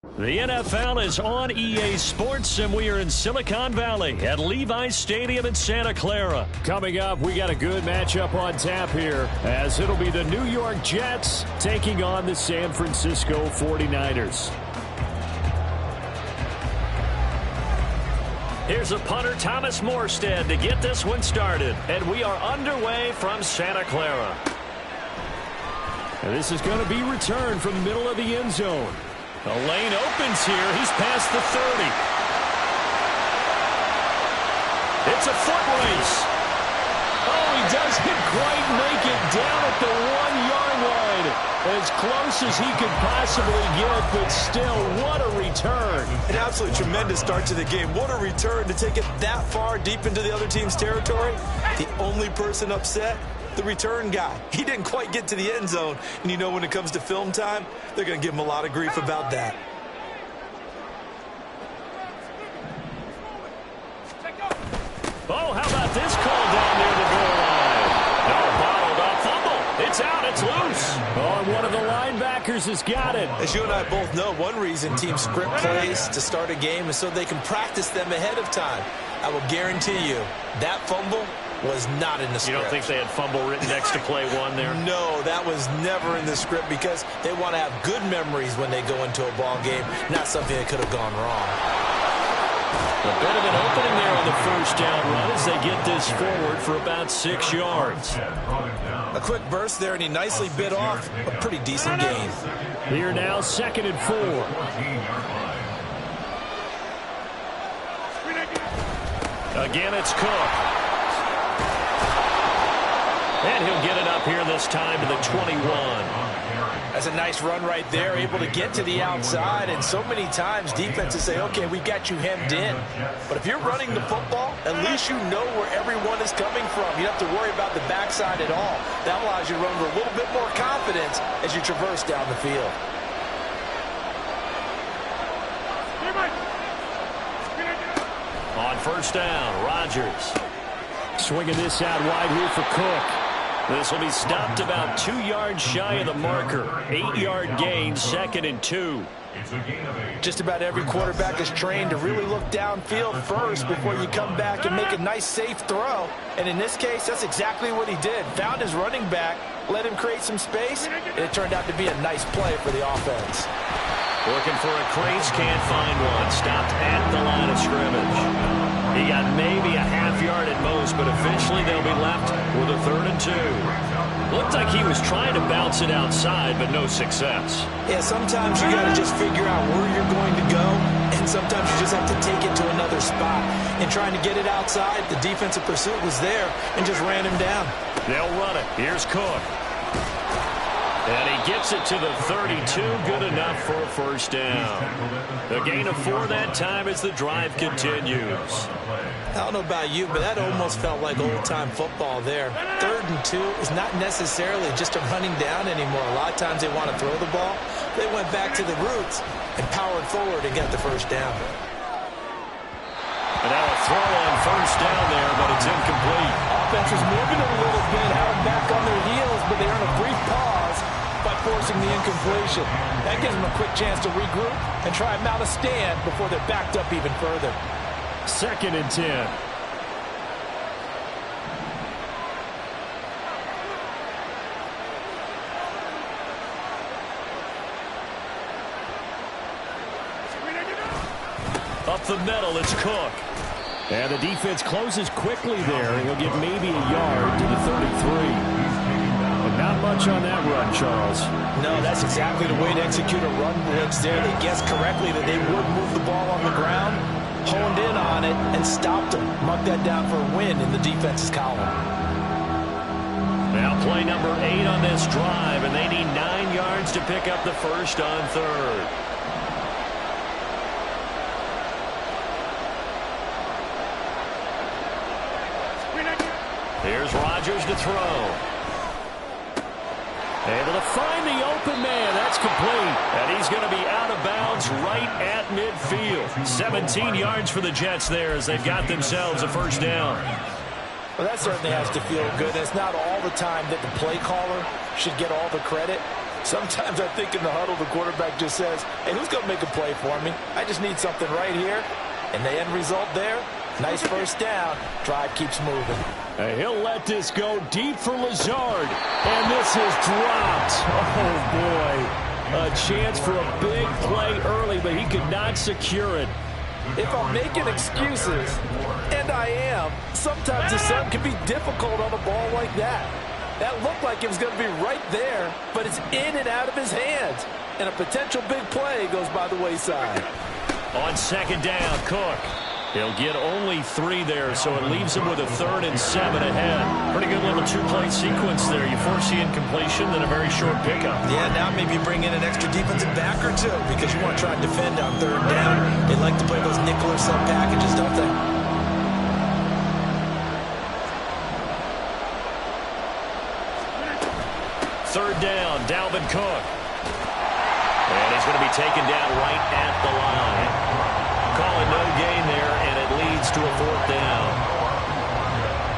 The NFL is on EA Sports, and we are in Silicon Valley at Levi's Stadium in Santa Clara. Coming up, we got a good matchup on tap here, as it'll be the New York Jets taking on the San Francisco 49ers. Here's a punter, Thomas Morstead, to get this one started. And we are underway from Santa Clara. And this is going to be returned from the middle of the end zone. The lane opens here. He's past the 30. It's a foot race. Oh, he doesn't quite make it down at the 1-yard line. As close as he could possibly get, but still, what a return. An absolutely tremendous start to the game. What a return to take it that far deep into the other team's territory. The only person upset, the return guy. He didn't quite get to the end zone. And you know, when it comes to film time, they're going to give him a lot of grief about that. Oh, how about this call down near the goal line? No, bottled up fumble. It's out. It's loose. Oh, and one of the linebackers has got it. As you and I both know, one reason teams script plays to start a game is so they can practice them ahead of time. I will guarantee you that fumble was not in the script. You don't think they had fumble written next to play one there? No, that was never in the script because they want to have good memories when they go into a ball game, not something that could have gone wrong. A bit of an opening there on the first down run as they get this forward for about 6 yards. A quick burst there, and he nicely bit off a pretty decent gain. Here now, 2nd and 4. Again, it's Cook. And he'll get it up here this time to the 21. That's a nice run right there, able to get to the outside, and so many times defenses say, okay, we got you hemmed in. But if you're running the football, at least you know where everyone is coming from. You don't have to worry about the backside at all. That allows you to run with a little bit more confidence as you traverse down the field. On first down, Rodgers. Swinging this out wide here for Cook. This will be stopped about 2 yards shy of the marker. 8-yard gain, 2nd and 2. Just about every quarterback is trained to really look downfield first before you come back and make a nice, safe throw. And in this case, that's exactly what he did. Found his running back, let him create some space, and it turned out to be a nice play for the offense. Looking for a crease, can't find one. Stopped at the line of scrimmage. He got maybe a half yard at most, but officially they'll be left with a 3rd and 2. Looked like he was trying to bounce it outside, but no success. Yeah, sometimes you got to just figure out where you're going to go, and sometimes you just have to take it to another spot. And trying to get it outside, the defensive pursuit was there and just ran him down. They'll run it. Here's Cook. And he gets it to the 32, good enough for a first down. A gain of 4 that time as the drive continues. I don't know about you, but that almost felt like old-time football there. 3rd and 2 is not necessarily just a running down anymore. A lot of times they want to throw the ball. They went back to the roots and powered forward and got the first down. And now a throw on first down there, but it's incomplete. Offense was moving a little bit, had them back on their heels, but they earned a brief pause by forcing the incompletion. That gives them a quick chance to regroup and try and mount a stand before they're backed up even further. 2nd and 10. Up the middle, it's Cook. And the defense closes quickly there. He'll get maybe a yard to the 33. But not much on that run, Charles. No, that's exactly the way to execute a run blitz there. They guessed correctly that they would move the ball on the ground, honed in on it, and stopped them. Mark that down for a win in the defense's column. Now play number 8 on this drive, and they need 9 yards to pick up the first on 3rd. Here's Rodgers to throw. Able to find the open man. That's complete. And he's going to be out of bounds right at midfield. 17 yards for the Jets there as they've got themselves a first down. Well, that certainly has to feel good. It's not all the time that the play caller should get all the credit. Sometimes I think in the huddle, the quarterback just says, hey, who's going to make a play for me? I just need something right here. And the end result there, nice first down. Drive keeps moving. And he'll let this go deep for Lazard. And this is dropped. Oh, boy. A chance for a big play early, but he could not secure it. If I'm making excuses, and I am, sometimes the sun can be difficult on a ball like that. That looked like it was going to be right there, but it's in and out of his hands. And a potential big play goes by the wayside. On second down, Cook. He'll get only 3 there, so it leaves him with a 3rd and 7 ahead. Pretty good little 2-play sequence there. You force the incompletion, then a very short pickup. Yeah, now maybe bring in an extra defensive back or two because you want to try and defend on 3rd down. They like to play those nickel or sub packages, don't they? Third down, Dalvin Cook. And he's going to be taken down right at the line. Call it no gain there, and it leads to a 4th down.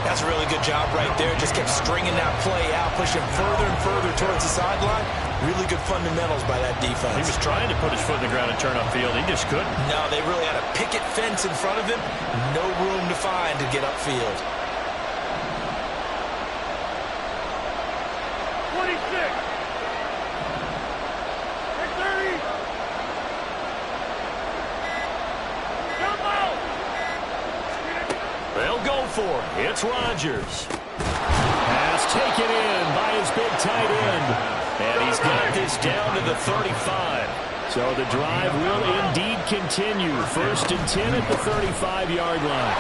That's a really good job right there. Just kept stringing that play out, pushing further and further towards the sideline. Really good fundamentals by that defense. He was trying to put his foot in the ground and turn upfield. He just couldn't. No, they really had a picket fence in front of him. No room to find to get upfield. 26. They'll go for it. It's Rodgers. Pass taken in by his big tight end. And he's got this down to the 35. So the drive will indeed continue. 1st and 10 at the 35-yard line.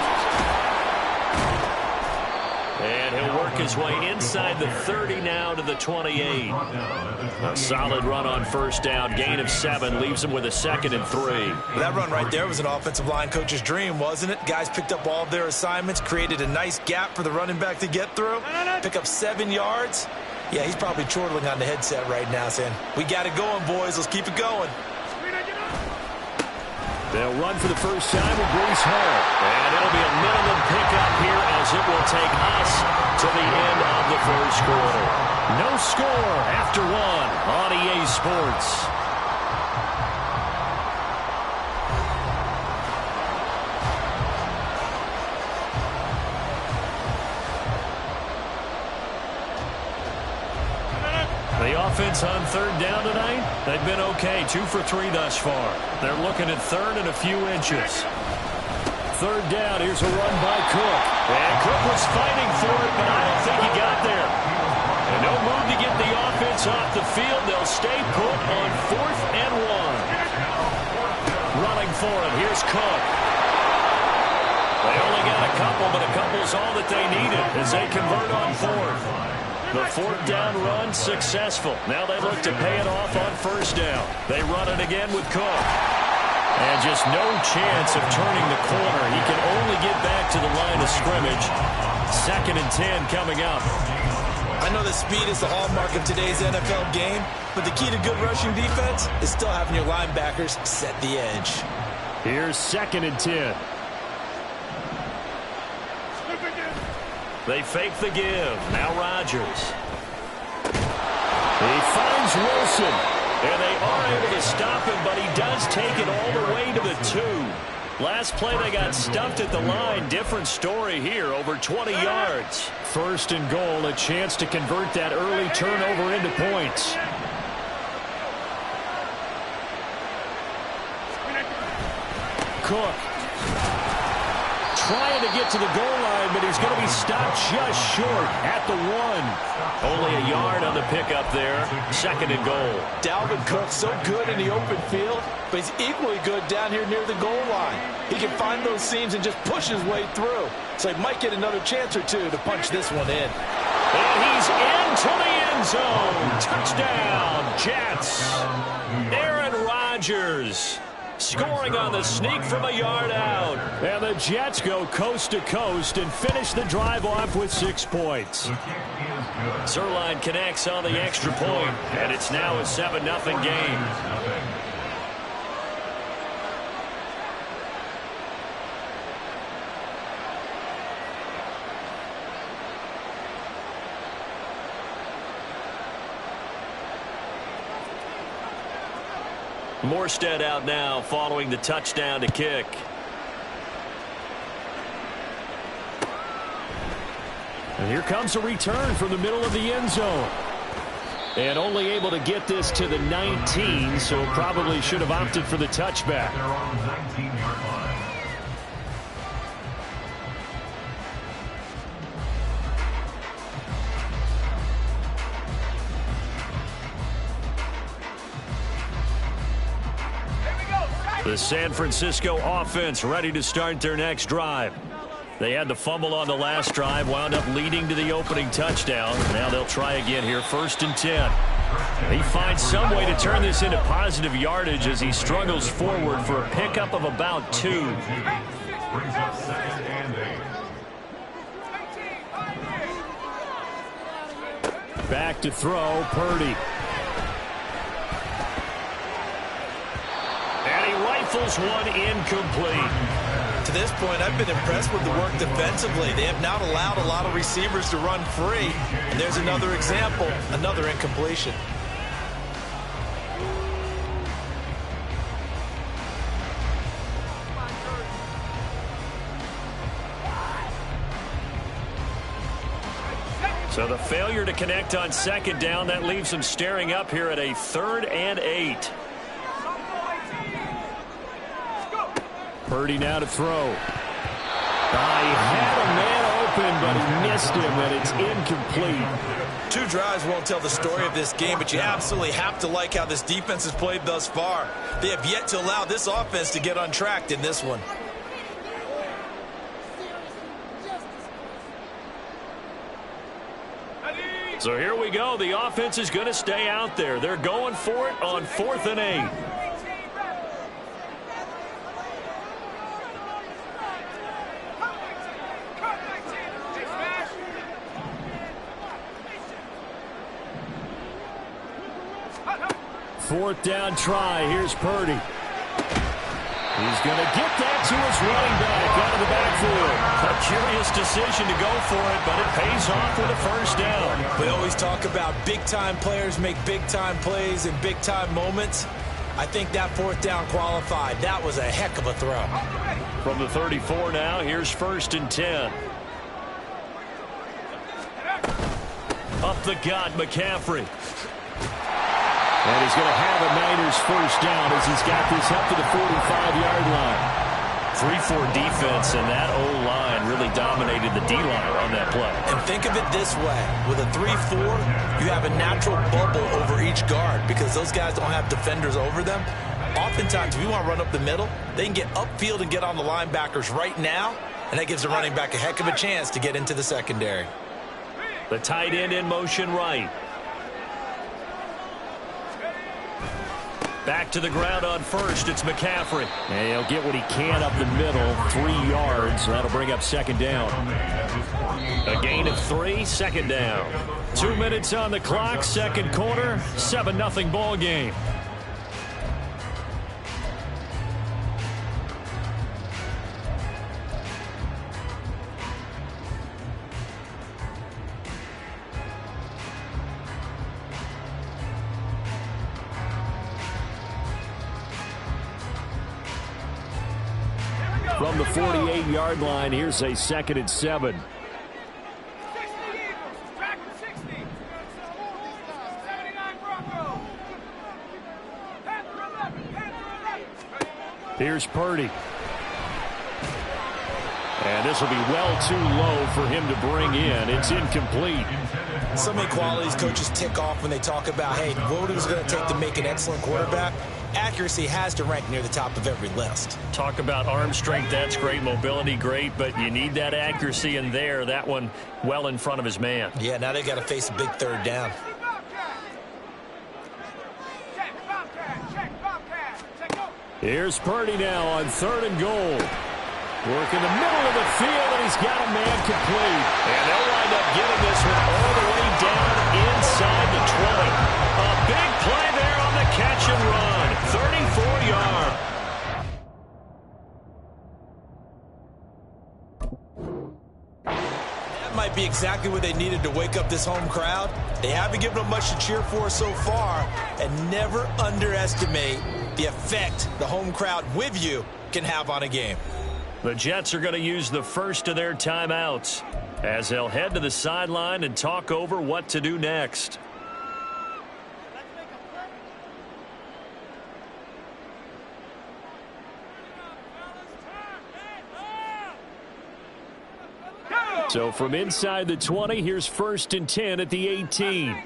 And he'll work his way inside the 30 now to the 28. A solid run on 1st down. Gain of 7 leaves him with a 2nd and 3. That run right there was an offensive line coach's dream, wasn't it? Guys picked up all of their assignments, created a nice gap for the running back to get through, pick up 7 yards. Yeah, he's probably chortling on the headset right now saying, we got it going, boys. Let's keep it going. They'll run for the first time with Breece Hall. And it'll be a minimum pickup here as it will take us to the end of the 1st quarter. No score after 1 on EA Sports. The offense on 3rd down tonight, they've been okay. 2 for 3 thus far. They're looking at 3rd and a few inches. 3rd down, here's a run by Cook. And Cook was fighting for it, but I don't think he got there. And no move to get the offense off the field. They'll stay put on 4th and 1. Running for it, here's Cook. They only got a couple, but a couple's all that they needed as they convert on 4th. The 4th down run successful. Now they look to pay it off on 1st down. They run it again with Cook. And just no chance of turning the corner. He can only get back to the line of scrimmage. 2nd and 10 coming up. I know that speed is the hallmark of today's NFL game, but the key to good rushing defense is still having your linebackers set the edge. Here's 2nd and 10. They fake the give. Now Rodgers. He finds Wilson. And they are able to stop him, but he does take it all the way to the 2. Last play they got stuffed at the line. Different story here, over 20 yards. 1st and goal, a chance to convert that early turnover into points. Cook. Trying to get to the goal line, but he's going to be stopped just short at the 1. Only a yard on the pickup there. 2nd and goal. Dalvin Cook so good in the open field, but he's equally good down here near the goal line. He can find those seams and just push his way through. So he might get another chance or 2 to punch this one in. And he's into the end zone. Touchdown, Jets. Aaron Rodgers scoring on the sneak from a yard out. And the Jets go coast to coast and finish the drive off with 6 points. Zuerlein connects on the extra point, and it's now a 7-0 game. Morstead out now following the touchdown to kick. And here comes a return from the middle of the end zone. And only able to get this to the 19, so probably should have opted for the touchback. The San Francisco offense ready to start their next drive. They had the fumble on the last drive, wound up leading to the opening touchdown. Now they'll try again here, 1st and 10. He finds some way to turn this into positive yardage as he struggles forward for a pickup of about 2. Back to throw, Purdy. And he rifles one incomplete. To this point, I've been impressed with the work defensively. They have not allowed a lot of receivers to run free. And there's another example, another incompletion. So the failure to connect on 2nd down, that leaves them staring up here at a 3rd and 8. Purdy now to throw. He had a man open, but he missed him, and it's incomplete. 2 drives won't tell the story of this game, but you absolutely have to like how this defense has played thus far. They have yet to allow this offense to get untracked in this one. So here we go. The offense is going to stay out there. They're going for it on 4th and 8. Fourth down try. Here's Purdy. He's going to get that to his running back out of the backfield. A curious decision to go for it, but it pays off with a 1st down. We always talk about big-time players make big-time plays in big-time moments. I think that 4th down qualified. That was a heck of a throw. From the 34 now, here's 1st and 10. Up the gut, McCaffrey. And he's going to have a Niners 1st down as he's got this up to the 45-yard line. 3-4 defense, and that O-line really dominated the D-line on that play. And think of it this way. With a 3-4, you have a natural bubble over each guard because those guys don't have defenders over them. Oftentimes, if you want to run up the middle, they can get upfield and get on the linebackers right now, and that gives the running back a heck of a chance to get into the secondary. The tight end in motion right. Back to the ground on 1st. It's McCaffrey. And he'll get what he can up the middle. 3 yards. That'll bring up 2nd down. A gain of 3. 2nd down. 2 minutes on the clock. 2nd quarter. 7-0 ball game. From the 48-yard line, here's a 2nd and 7. Here's Purdy. And this will be well too low for him to bring in. It's incomplete. So many qualities coaches tick off when they talk about, hey, what it was going to take to make an excellent quarterback. Accuracy has to rank near the top of every list. Talk about arm strength, that's great. Mobility, great, but you need that accuracy in there. That one well in front of his man. Yeah, now they got to face a big 3rd down. Here's Purdy now on 3rd and goal. Work in the middle of the field, and he's got a man complete. And they'll wind up getting this one all the way down inside the 20. A big play there on the catch and run. 34-yard. That might be exactly what they needed to wake up this home crowd. They haven't given them much to cheer for so far, and never underestimate the effect the home crowd with you can have on a game. The Jets are going to use the first of their timeouts as they'll head to the sideline and talk over what to do next. So from inside the 20, here's 1st and 10 at the 18.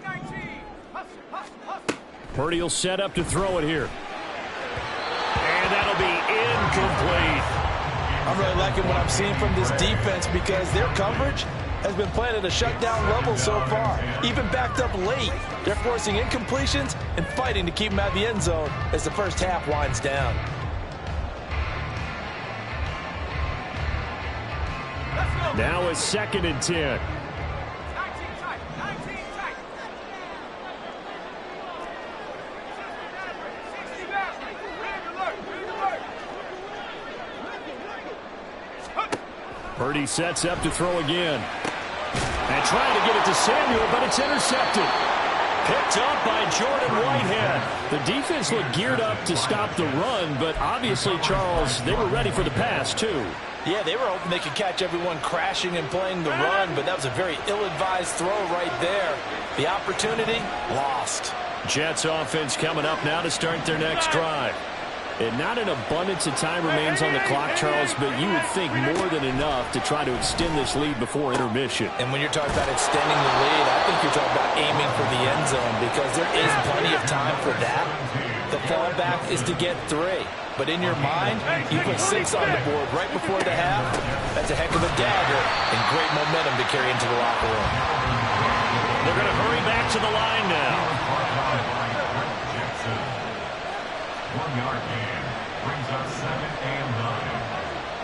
Purdy will set up to throw it here. And that'll be incomplete. I'm really liking what I'm seeing from this defense because their coverage has been playing at a shutdown level so far. Even backed up late, they're forcing incompletions and fighting to keep them out of the end zone as the first half winds down. Now a 2nd and 10. Purdy sets up to throw again. And trying to get it to Samuel, but it's intercepted. Picked up by Jordan Whitehead. The defense looked geared up to stop the run, but obviously, Charles, they were ready for the pass, too. Yeah, they were hoping they could catch everyone crashing and playing the run, but that was a very ill-advised throw right there. The opportunity, lost. Jets offense coming up now to start their next drive. And not an abundance of time remains on the clock, Charles, but you would think more than enough to try to extend this lead before intermission. And when you're talking about extending the lead, I think you're talking about aiming for the end zone because there is plenty of time for that. The fallback is to get 3. But in your mind, you put 6 on the board right before the half. That's a heck of a dagger and great momentum to carry into the locker room. They're going to hurry back to the line now. 1-yard gain brings up 2nd and 9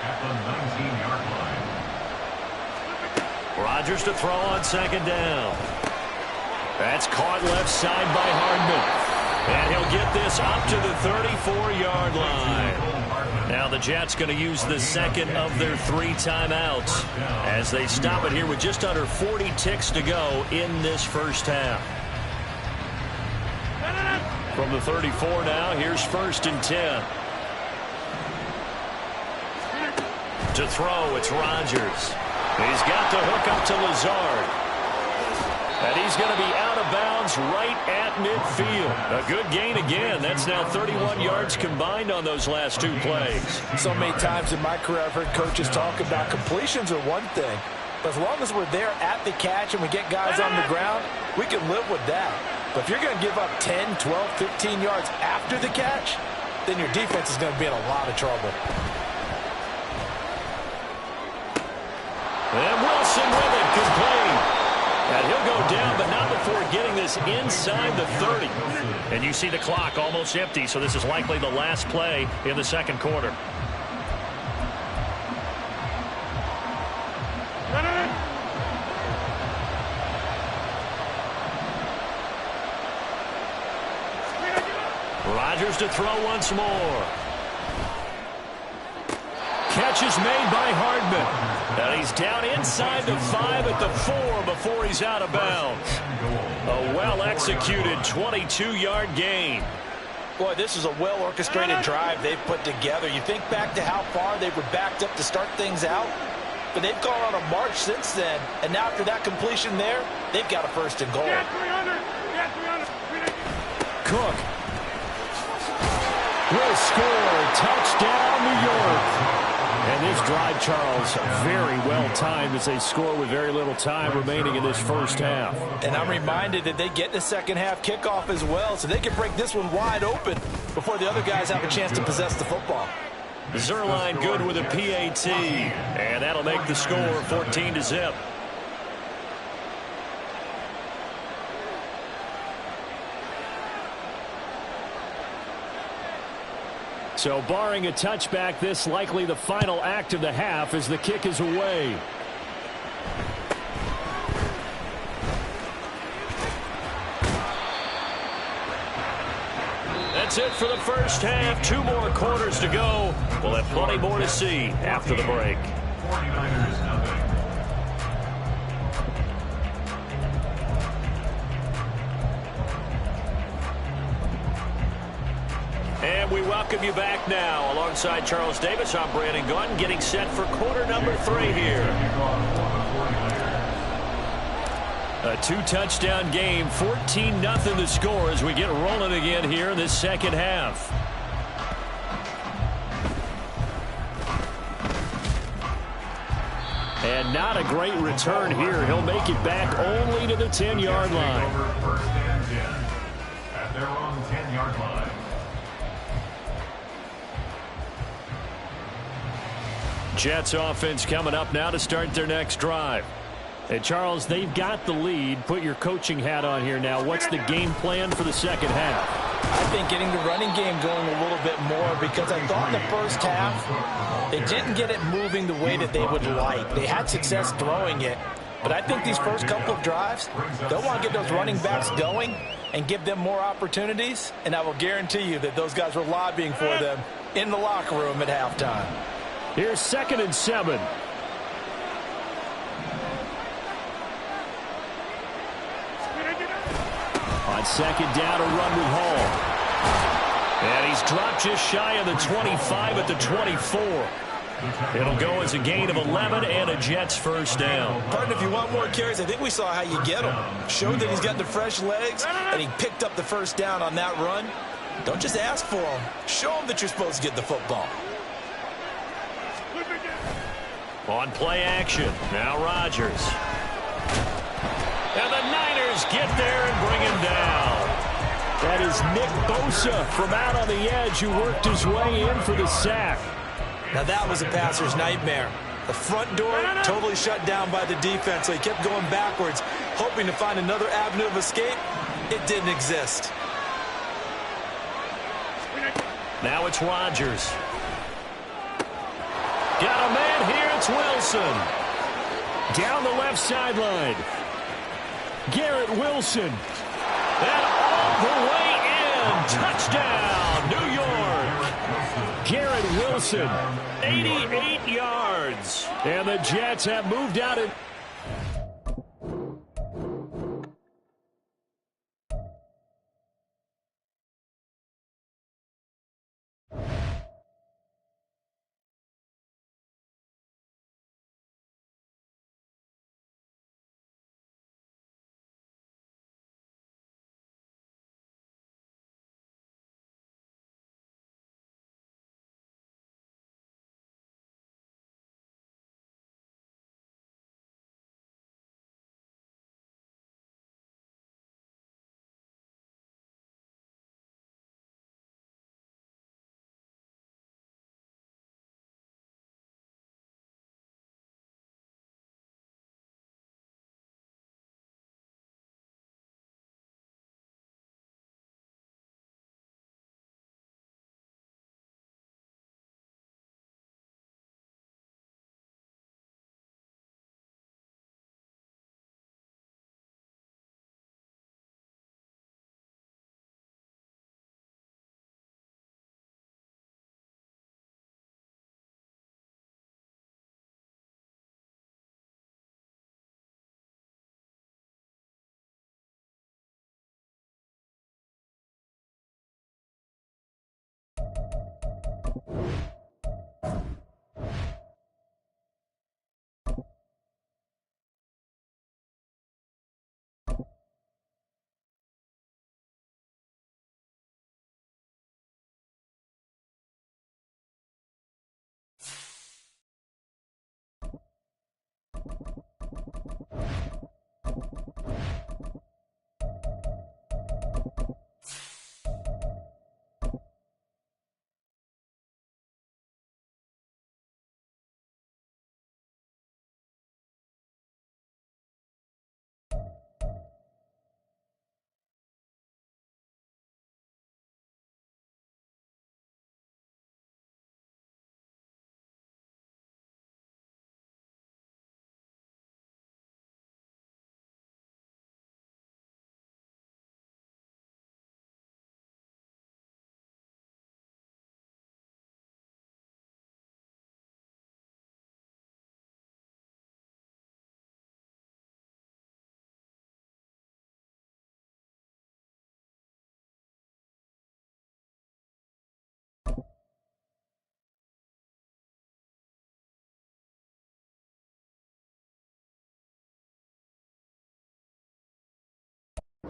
at the 19-yard line. Rodgers to throw on 2nd down. That's caught left side by Hardman. And he'll get this up to the 34-yard line. Now the Jets going to use the 2nd of their 3 timeouts as they stop it here with just under 40 ticks to go in this first half. From the 34 now, here's 1st and 10. To throw, it's Rodgers. He's got the hook up to Lazard. And he's going to be out of bounds right at midfield. A good gain again. That's now 31 yards combined on those last 2 plays. So many times in my career I've heard coaches talk about completions are one thing. But as long as we're there at the catch and we get guys on the ground, we can live with that. But if you're going to give up 10, 12, 15 yards after the catch, then your defense is going to be in a lot of trouble. And Wilson with it, complete. And he'll go down, but not before getting this inside the 30. And you see the clock almost empty, so this is likely the last play in the 2nd quarter. Rodgers to throw once more. Catch is made by Hardman. And he's down inside the 5 at the 4 before he's out of bounds. A well-executed 22-yard gain. Boy, this is a well-orchestrated drive they've put together. You think back to how far they were backed up to start things out, but they've gone on a march since then. And now after that completion there, they've got a 1st and goal. Cook will score. Touchdown, New York. And this drive, Charles, very well timed as they score with very little time remaining in this first half. And I'm reminded that they get the second half kickoff as well, so they can break this one wide open before the other guys have a chance to possess the football. Zuerlein good with a PAT, and that'll make the score 14-0. So barring a touchback, this likely the final act of the half as the kick is away. That's it for the first half. 2 more quarters to go. We'll have plenty more to see after the break. 49ers nothing. And we welcome you back now. Alongside Charles Davis, I'm Brandon Gaudin, getting set for quarter number 3 here. A 2-touchdown game, 14-0 the score as we get rolling again here in this second half. And not a great return here. He'll make it back only to the 10-yard line. First and 10 at their own 10-yard line. Jets offense coming up now to start their next drive. And Charles, they've got the lead. Put your coaching hat on here now. What's the game plan for the second half? I think getting the running game going a little bit more, because I thought in the first half they didn't get it moving the way that they would like. They had success throwing it, but I think these first couple of drives, they'll want to get those running backs going and give them more opportunities, and I will guarantee you that those guys were lobbying for them in the locker room at halftime. Here's 2nd and 7. On second down, a run with Hall. And he's dropped just shy of the 25 at the 24. It'll go as a gain of 11 and a Jets first down. Partner, if you want more carries, I think we saw how you get him. Showed that he's got the fresh legs, and he picked up the first down on that run. Don't just ask for him. Show him that you're supposed to get the football. On play action, now Rodgers. And the Niners get there and bring him down. That is Nick Bosa from out on the edge who worked his way in for the sack. Now that was a passer's nightmare. The front door totally shut down by the defense, so he kept going backwards, hoping to find another avenue of escape. It didn't exist. Now it's Rodgers. Got a man here, it's Wilson. Down the left sideline. Garrett Wilson. And all the way in. Touchdown, New York. Garrett Wilson, 88 yards. And the Jets have moved out in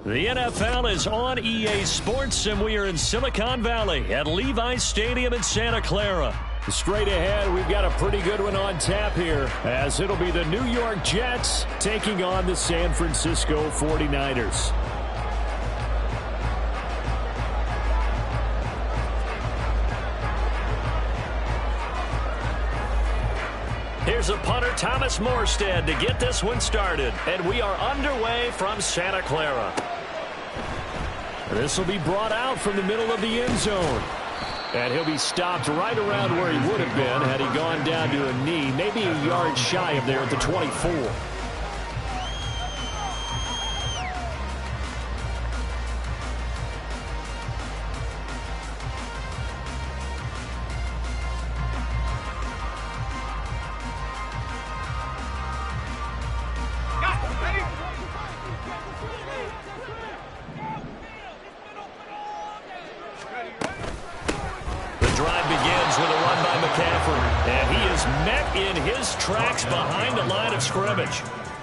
The NFL is on EA Sports, and we are in Silicon Valley at Levi's Stadium in Santa Clara. Straight ahead, we've got a pretty good one on tap here, as it'll be the New York Jets taking on the San Francisco 49ers. Here's a punter, Thomas Morstead, to get this one started. And we are underway from Santa Clara. This will be brought out from the middle of the end zone. And he'll be stopped right around where he would have been had he gone down to a knee, maybe a yard shy of there at the 24.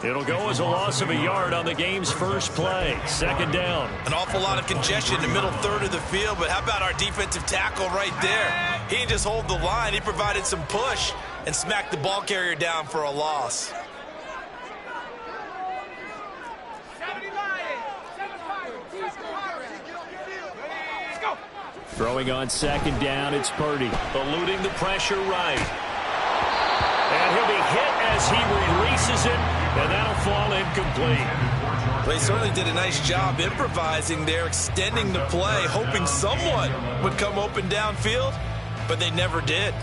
It'll go as a loss of a yard on the game's first play. Second down. An awful lot of congestion in the middle third of the field, but how about our defensive tackle right there? He didn't just hold the line. He provided some push and smacked the ball carrier down for a loss. Throwing on second down, it's Purdy. Eluding the pressure right. And he'll be hit as he releases it, and that'll fall incomplete. They certainly did a nice job improvising there, extending the play, hoping someone would come open downfield, but they never did.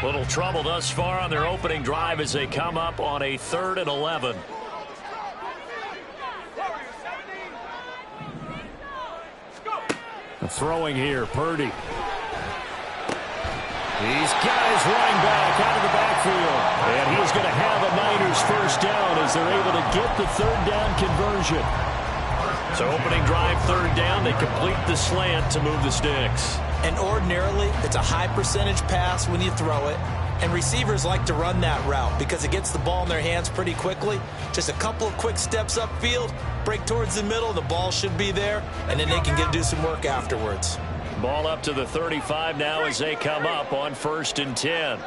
Little trouble thus far on their opening drive as they come up on a 3rd and 11. Throwing here, Purdy. He's got his running back out of the backfield. And he's going to have a Niners first down as they're able to get the 3rd down conversion. So opening drive, 3rd down, they complete the slant to move the sticks. And ordinarily, it's a high percentage pass when you throw it. And receivers like to run that route because it gets the ball in their hands pretty quickly. Just a couple of quick steps upfield, break towards the middle, the ball should be there, and then they can do some work afterwards. Ball up to the 35 now as they come up on 1st and 10.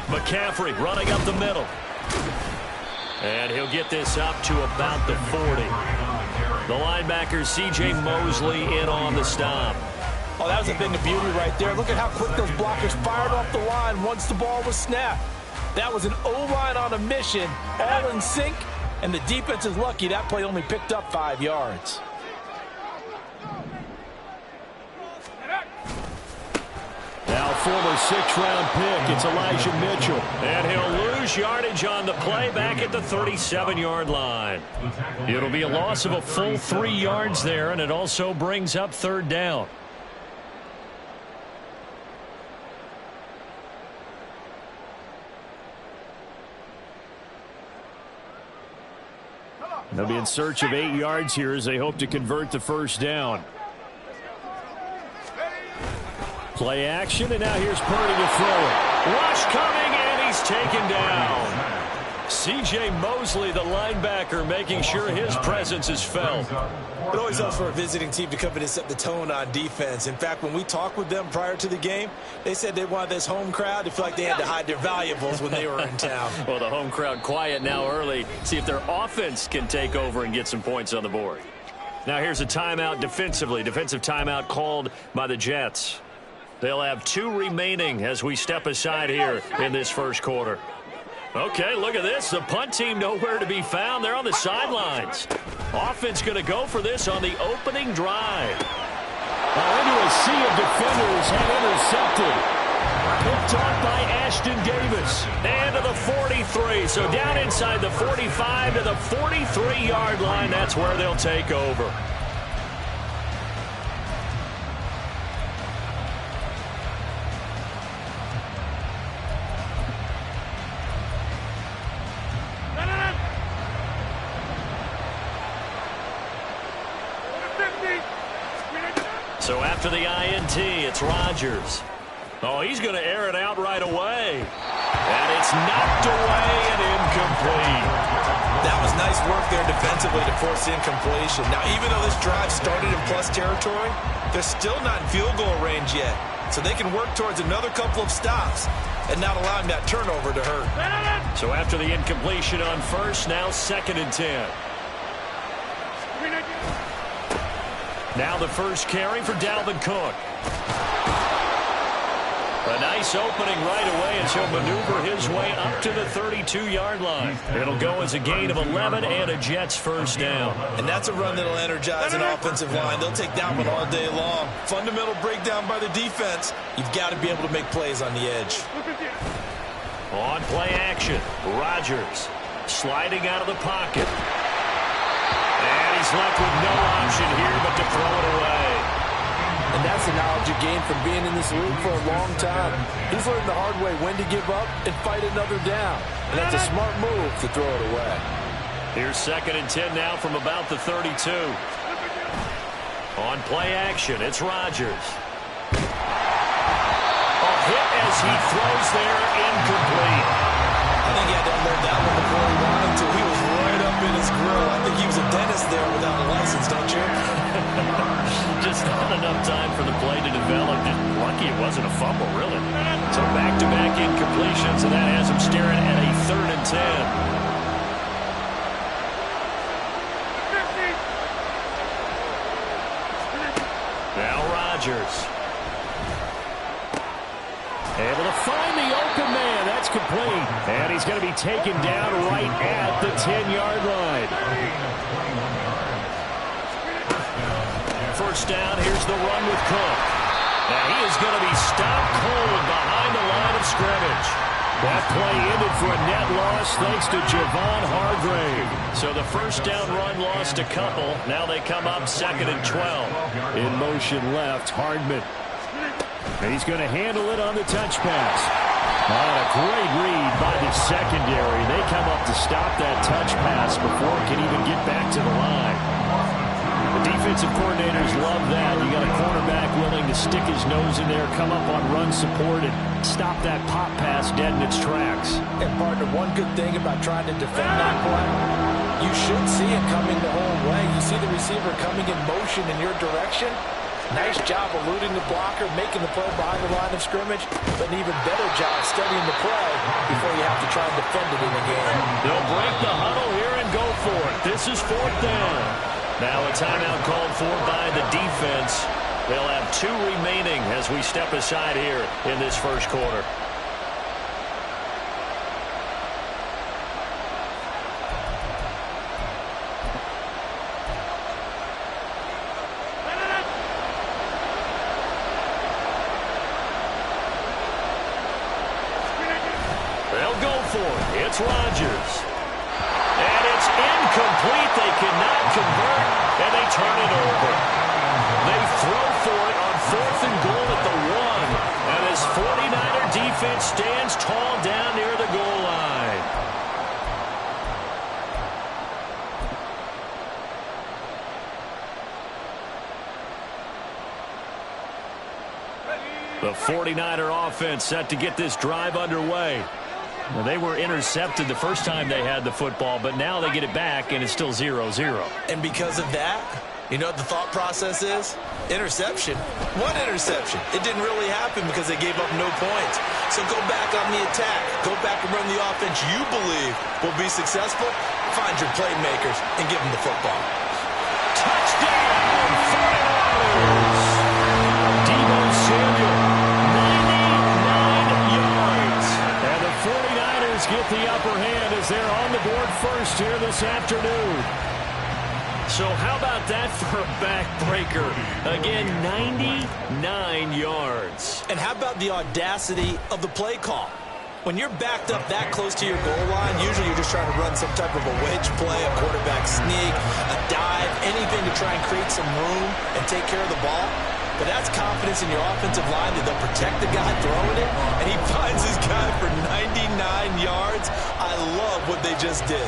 McCaffrey running up the middle. And he'll get this up to about the 40. The linebacker, C.J. Mosley, in on the stop. Oh, that was a thing of beauty right there. Look at how quick those blockers fired off the line once the ball was snapped. That was an O-line on a mission, all in sync, and the defense is lucky that play only picked up 5 yards. Now former 6th-round pick, it's Elijah Mitchell. And he'll lose yardage on the play back at the 37-yard line. It'll be a loss of a full 3 yards there, and it also brings up 3rd down. They'll be in search of 8 yards here as they hope to convert the first down. Play action, and now here's Purdy to throw it. Rush coming, and he's taken down. C.J. Mosley, the linebacker, making sure his presence is felt. It always helps for a visiting team to come in and set the tone on defense. In fact, when we talked with them prior to the game, they said they wanted this home crowd to feel like they had to hide their valuables when they were in town. Well, the home crowd quiet now early. See if their offense can take over and get some points on the board. Now here's a timeout defensively. Defensive timeout called by the Jets. They'll have 2 remaining as we step aside here in this first quarter. Okay, look at this. The punt team nowhere to be found. They're on the sidelines. Offense going to go for this on the opening drive. Now into a sea of defenders and intercepted. Picked off by Ashton Davis. And to the 43. So down inside the 45 to the 43-yard line. That's where they'll take over. So after the INT, it's Rodgers. Oh, he's going to air it out right away. And it's knocked away and incomplete. That was nice work there defensively to force the incompletion. Now, even though this drive started in plus territory, they're still not in field goal range yet. So they can work towards another couple of stops and not allowing that turnover to hurt. So after the incompletion on first, now 2nd and 10. Now the first carry for Dalvin Cook. A nice opening right away as he'll maneuver his way up to the 32-yard line. It'll go as a gain of 11 and a Jets first down. And that's a run that'll energize an offensive line. They'll take that one all day long. Fundamental breakdown by the defense. You've got to be able to make plays on the edge. On play action, Rodgers sliding out of the pocket. And he's left with no option here but to throw it away. And that's the knowledge you gain from being in this league for a long time. He's learned the hard way when to give up and fight another down. And that's a smart move to throw it away. Here's 2nd and 10 now from about the 32. On play action, it's Rodgers. A hit as he throws there, incomplete. I think he had to unload that one before he wanted to. He was right up in his grill. I think he was a dentist there without a license, don't you? Just not enough time for the play to develop. Just lucky it wasn't a fumble, really. So back-to-back incompletions, and that has him staring at a 3rd and 10. Now Rodgers. Able to find the open man. That's complete. And he's going to be taken down right at the 10-yard line. First down, here's the run with Cook. And he is going to be stopped cold behind the line of scrimmage. That play ended for a net loss thanks to Javon Hargrave. So the first down run lost a couple. Now they come up 2nd and 12. In motion left, Hardman. And he's going to handle it on the touch pass. A great read by the secondary. They come up to stop that touch pass before it can even get back to the line. The defensive coordinators love that. You got a cornerback willing to stick his nose in there, come up on run support, and stop that pop pass dead in its tracks. And, partner, one good thing about trying to defend that play, you should see it coming the whole way. You see the receiver coming in motion in your direction. Nice job eluding the blocker, making the play behind the line of scrimmage, but an even better job studying the play before you have to try and defend it in the game. They'll break the huddle here and go for it. This is 4th down. Now a timeout called for by the defense. They'll have 2 remaining as we step aside here in this first quarter. They'll go for it. It's Rodgers. And it's incomplete. They cannot convert, and they turn it over. They throw for it on 4th and goal at the 1. And this 49er defense stands tall down near the goal line. The 49er offense set to get this drive underway. Well, they were intercepted the first time they had the football, but now they get it back, and it's still 0-0. And because of that, you know what the thought process is? Interception. One interception. It didn't really happen because they gave up no points. So go back on the attack. Go back and run the offense you believe will be successful. Find your playmakers and give them the football. Touchdown, 49ers! Deebo Samuel, 99 yards. And the 49ers get the upper hand as they're on the board first here this afternoon. So how about that for a backbreaker? Again, 99 yards. And how about the audacity of the play call? When you're backed up that close to your goal line, usually you're just trying to run some type of a wedge play, a quarterback sneak, a dive, anything to try and create some room and take care of the ball. But that's confidence in your offensive line that they'll protect the guy throwing it, and he finds his guy for 99 yards. I love what they just did.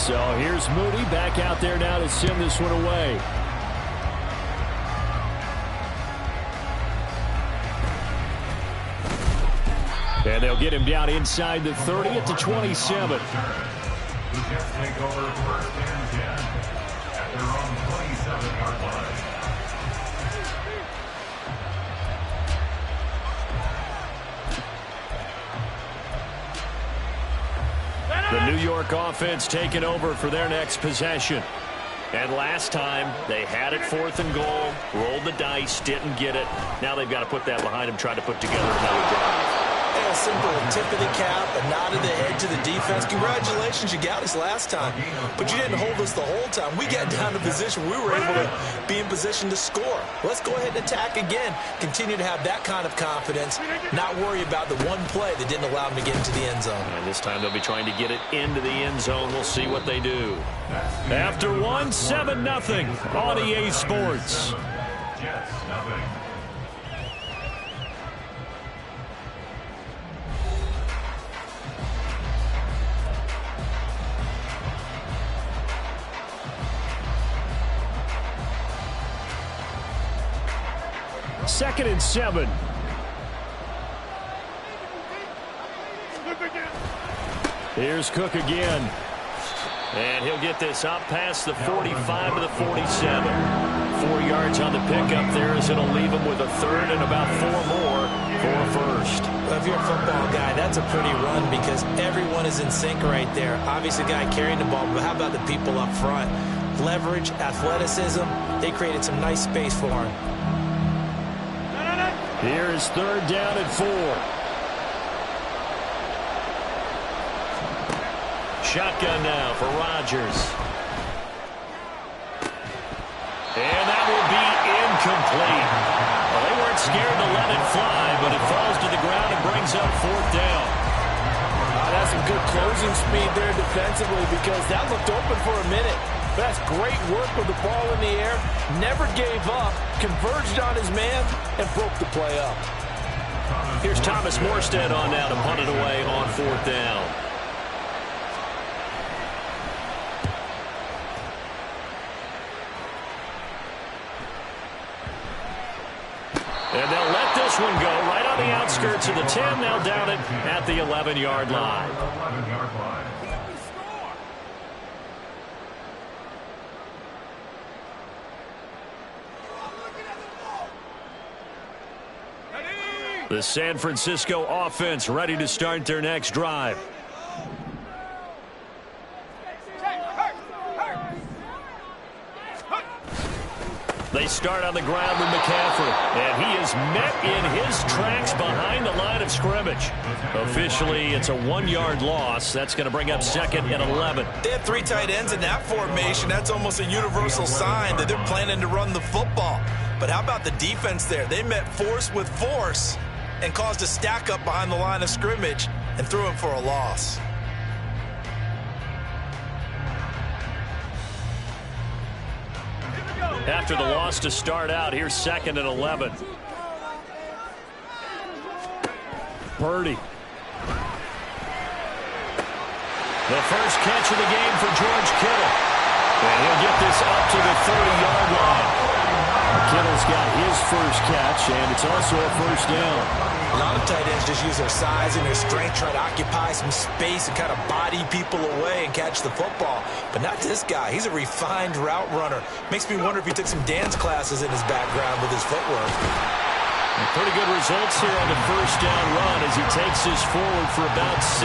So here's Moody back out there now to send this one away. And they'll get him down inside the 30 at the 27. The Jets take over 1st and 10 at their own 27-yard line. The New York offense taking over for their next possession. And last time, they had it 4th and goal, rolled the dice, didn't get it. Now they've got to put that behind them, try to put together another drive. A simple tip of the cap, a nod of the head to the defense. Congratulations, you got us last time. But you didn't hold us the whole time. We got down to position. We were able to be in position to score. Let's go ahead and attack again. Continue to have that kind of confidence. Not worry about the one play that didn't allow them to get into the end zone. And this time they'll be trying to get it into the end zone. We'll see what they do. After one, 7-0 on EA Sports. Jets, nothing. Second and 7. Here's Cook again. And he'll get this up past the 45 to the 47. 4 yards on the pickup there as it'll leave him with a third and about 4 more for a first. Well, if you're a football guy, that's a pretty run because everyone is in sync right there. Obviously, the guy carrying the ball, but how about the people up front? Leverage, athleticism, they created some nice space for him. Here's 3rd down and 4. Shotgun now for Rodgers. And that will be incomplete. Well, they weren't scared to let it fly, but it falls to the ground and brings up 4th down. That's some good closing speed there defensively because that looked open for a minute. But that's great work with the ball in the air. Never gave up, converged on his man, and broke the play up. Here's Thomas Morstead on now to punt it away on 4th down. And they'll let this one go right on the outskirts of the 10. Now down it at the 11-yard line. 11-yard line. The San Francisco offense ready to start their next drive. They start on the ground with McCaffrey, and he is met in his tracks behind the line of scrimmage. Officially, it's a 1-yard loss. That's going to bring up 2nd and 11. They have 3 tight ends in that formation. That's almost a universal sign that they're planning to run the football. But how about the defense there? They met force with force and caused a stack up behind the line of scrimmage and threw him for a loss. After the loss to start out, here's 2nd and 11. Purdy. The first catch of the game for George Kittle. And he'll get this up to the 30-yard line. Kittle's got his first catch, and it's also a first down. A lot of tight ends just use their size and their strength, try to occupy some space and kind of body people away and catch the football. But not this guy. He's a refined route runner. Makes me wonder if he took some dance classes in his background with his footwork. And pretty good results here on the first down run as he takes this forward for about 6.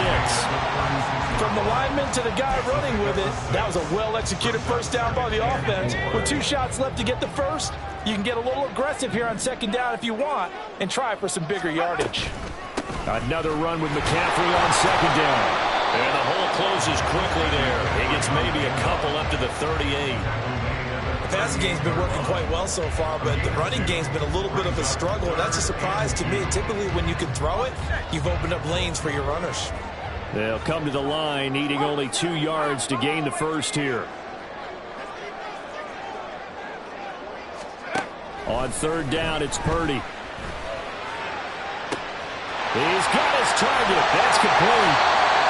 From the lineman to the guy running with it, that was a well-executed first down by the offense. With 2 shots left to get the first, you can get a little aggressive here on 2nd down if you want and try for some bigger yardage. Another run with McCaffrey on 2nd down. And the hole closes quickly there. He gets maybe a couple up to the 38. The passing game's been working quite well so far, but the running game's been a little bit of a struggle. That's a surprise to me. Typically, when you can throw it, you've opened up lanes for your runners. They'll come to the line, needing only 2 yards to gain the first here. On 3rd down, it's Purdy. He's got his target. That's complete.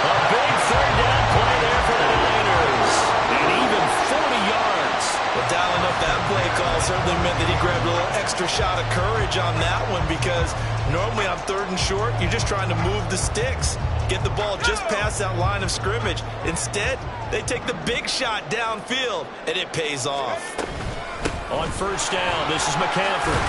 A big 3rd down play there for the Niners. And even 40 yards. Well, dialing up that play call certainly meant that he grabbed a little extra shot of courage on that one, because normally on 3rd and short, you're just trying to move the sticks, get the ball just past that line of scrimmage. Instead, they take the big shot downfield, and it pays off. On 1st down, this is McCaffrey.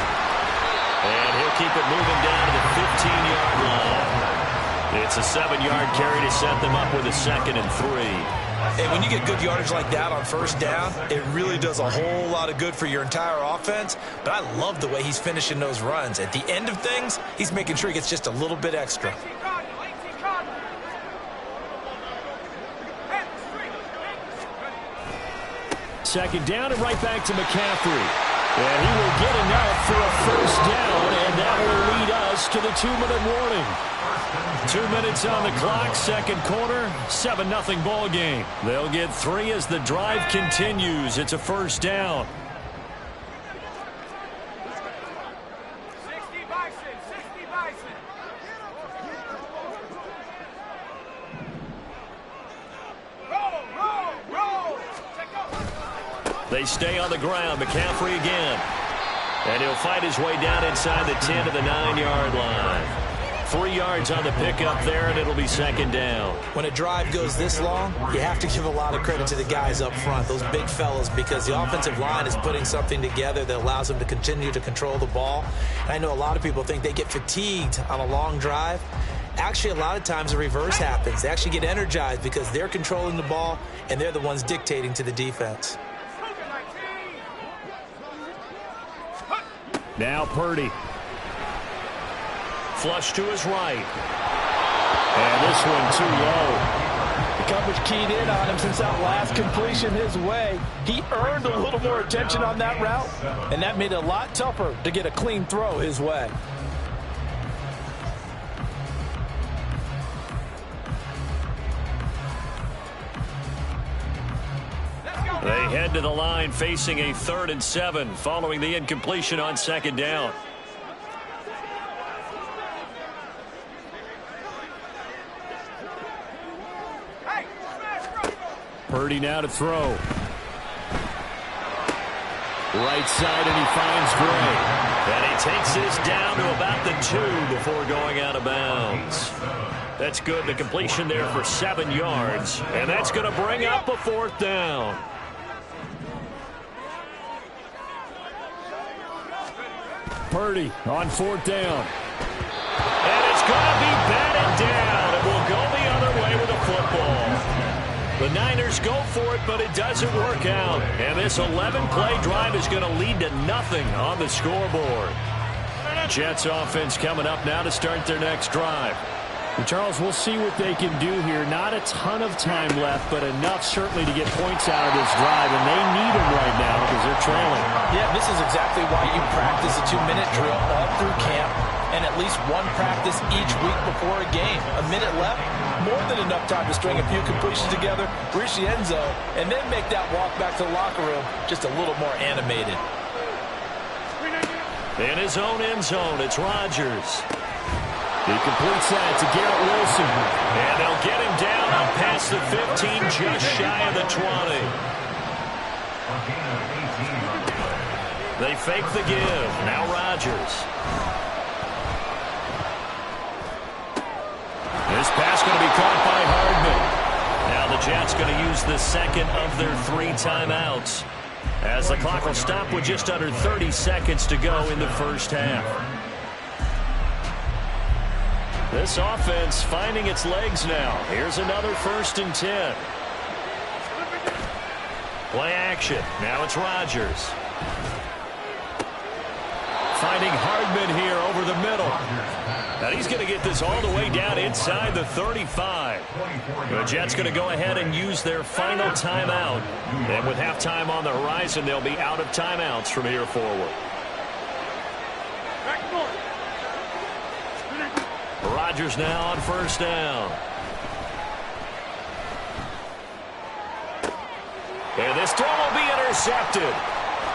And he'll keep it moving down to the 15-yard line. It's a 7-yard carry to set them up with a 2nd and 3. And when you get good yardage like that on 1st down, it really does a whole lot of good for your entire offense. But I love the way he's finishing those runs. At the end of things, he's making sure he gets just a little bit extra. 2nd down and right back to McCaffrey. And he will get enough for a 1st down, and that will lead us to the 2-minute warning. 2 minutes on the clock, 2nd quarter, 7-0 ball game. They'll get 3 as the drive continues. It's a 1st down. 60 Bison, 60 Bison. Roll. They stay on the ground. McCaffrey again. And he'll fight his way down inside the 10 to the 9-yard line. 3 yards on the pickup there, and it'll be 2nd down. When a drive goes this long, you have to give a lot of credit to the guys up front, those big fellas, because the offensive line is putting something together that allows them to continue to control the ball. And I know a lot of people think they get fatigued on a long drive. Actually, a lot of times the reverse happens. They actually get energized because they're controlling the ball, and they're the ones dictating to the defense. Now Purdy. Flush to his right. And this one too low. The coverage keyed in on him since that last completion his way. He earned a little more attention on that route, and that made it a lot tougher to get a clean throw his way. They head to the line facing a 3rd and 7 following the incompletion on 2nd down. Purdy now to throw. Right side, and he finds Gray. And he takes this down to about the 2 before going out of bounds. That's good. The completion there for 7 yards. And that's going to bring up a 4th down. Purdy on 4th down. And it's going to be batted down. It will go the other way with the football. The Niners go for it, but it doesn't work out. And this 11-play drive is going to lead to nothing on the scoreboard. Jets offense coming up now to start their next drive. And Charles, we'll see what they can do here. Not a ton of time left, but enough certainly to get points out of this drive, and they need them right now because they're trailing. Yeah, this is exactly why you practice a 2-minute drill all through camp and at least one practice each week before a game. A minute left, more than enough time to string a few completions together, reach the end zone, and then make that walk back to the locker room just a little more animated. In his own end zone, it's Rodgers. He completes that to Garrett Wilson. And they'll get him down up past the 15, just shy of the 20. They fake the give. Now Rodgers. This pass going to be caught by Hardman. Now the Jets going to use the 2nd of their 3 timeouts, as the clock will stop with just under 30 seconds to go in the 1st half. This offense finding its legs now. Here's another 1st and 10. Play action. Now it's Rodgers. Finding Hardman here over the middle. And he's going to get this all the way down inside the 35. The Jets going to go ahead and use their final timeout. And with halftime on the horizon, they'll be out of timeouts from here forward. Rodgers now on 1st down. And this throw will be intercepted.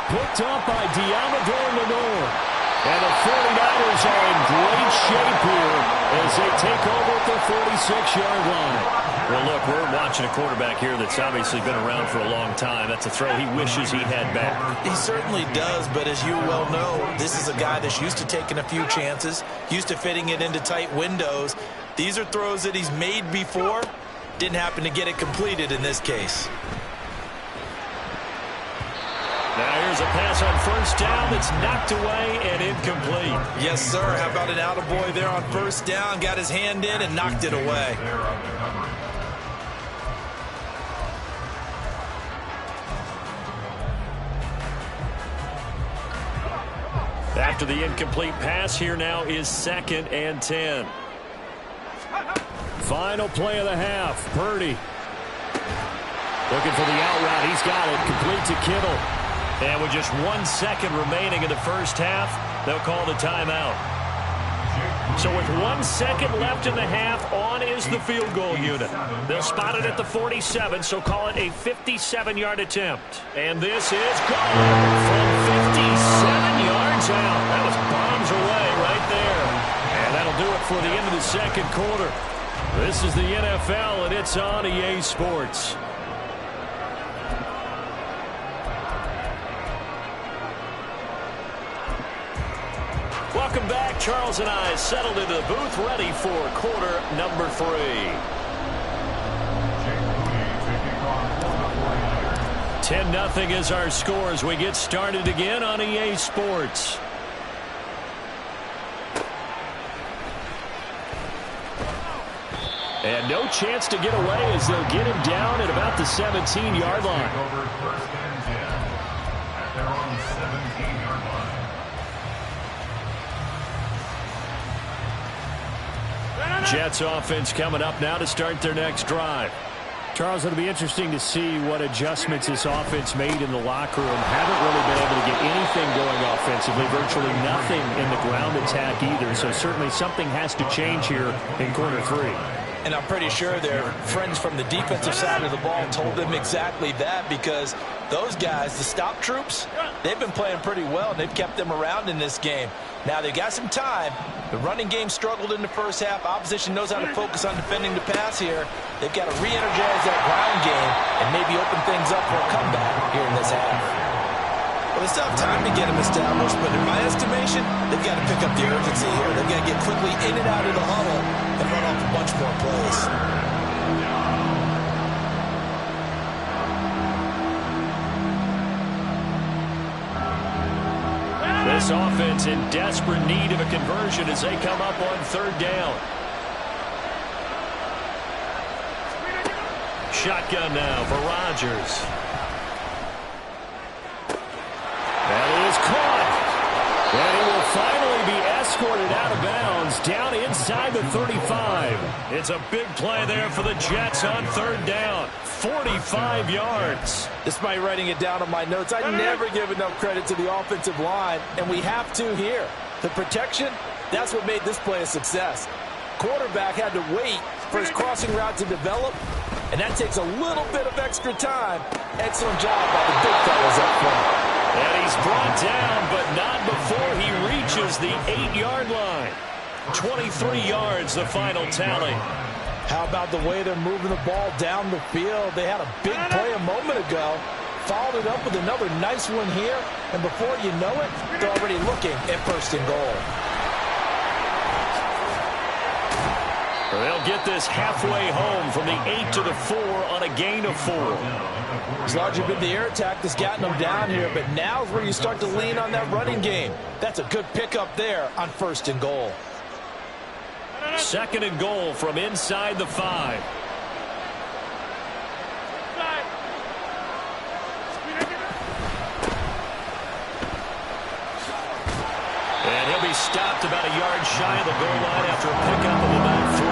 Picked up by Deommodore Lenoir. And the 49ers are in great shape here as they take over at the 46-yard line. Well, look, we're watching a quarterback here that's obviously been around for a long time. That's a throw he wishes he had back. He certainly does, but as you well know, this is a guy that's used to taking a few chances, used to fitting it into tight windows. These are throws that he's made before. Didn't happen to get it completed in this case. Now here's a pass on first down that's knocked away and incomplete. Yes, sir. How about an attaboy there on first down? Got his hand in and knocked it away. After the incomplete pass, here now is 2nd and 10. Final play of the half. Purdy looking for the out route. He's got it. Complete to Kittle. And with just 1 second remaining in the first half, they'll call the timeout. So with 1 second left in the half, on is the field goal unit. They'll spot it at the 47, so call it a 57-yard attempt. And this is good from 57 yards out. That was bombs away right there. And that'll do it for the end of the second quarter. This is the NFL, and it's on EA Sports. Welcome back. Charles and I settled into the booth, ready for quarter number 3. 10-0 is our score as we get started again on EA Sports. And no chance to get away as they'll get him down at about the 17-yard line. Over 1st and 10 at their own 17-yard line. Jets offense coming up now to start their next drive. Charles, it'll be interesting to see what adjustments this offense made in the locker room. Haven't really been able to get anything going offensively, virtually nothing in the ground attack either. So certainly something has to change here in quarter 3. And I'm pretty sure their friends from the defensive side of the ball told them exactly that, because those guys, the stop troops, they've been playing pretty well, and they've kept them around in this game. Now, they got some time. The running game struggled in the first half. Opposition knows how to focus on defending the pass here. They've got to re-energize that ground game and maybe open things up for a comeback here in this half. Well, they still have time to get them established, but in my estimation, they've got to pick up the urgency here. They've got to get quickly in and out of the huddle and run off a bunch more plays. This offense in desperate need of a conversion as they come up on 3rd down. Shotgun now for Rodgers. That is caught. And he will finally be escorted out of bounds down inside the 35. It's a big play there for the Jets on 3rd down. 45 yards. Despite writing it down on my notes, I never give enough credit to the offensive line, and we have to here. The protection, that's what made this play a success. Quarterback had to wait for his crossing route to develop, and that takes a little bit of extra time. Excellent job by the big fellas up front. And he's brought down, but not before he reaches the 8-yard line. 23 yards, the final tally. How about the way they're moving the ball down the field? They had a big play a moment ago, followed it up with another nice one here, and before you know it, they're already looking at 1st and goal. They'll get this halfway home from the 8 to the 4 on a gain of 4. It's largely been the air attack that's gotten them down here, but now's where you start to lean on that running game. That's a good pickup there on 1st and goal. 2nd and goal from inside the 5. And he'll be stopped about a yard shy of the goal line after a pickup of about 3.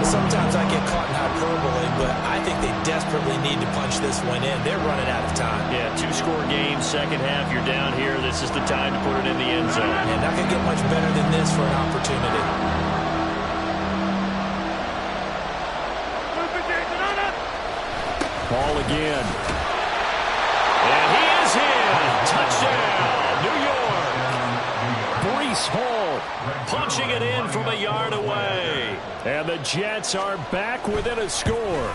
Sometimes I get caught in hyperbole, but I think they desperately need to punch this one in. They're running out of time. Yeah, 2-score game, second half, you're down here. This is the time to put it in the end zone. And not going to get much better than this for an opportunity. Ball again. And he is in. Touchdown, New York. Breece Hall punching it in from a yard away. And the Jets are back within a score.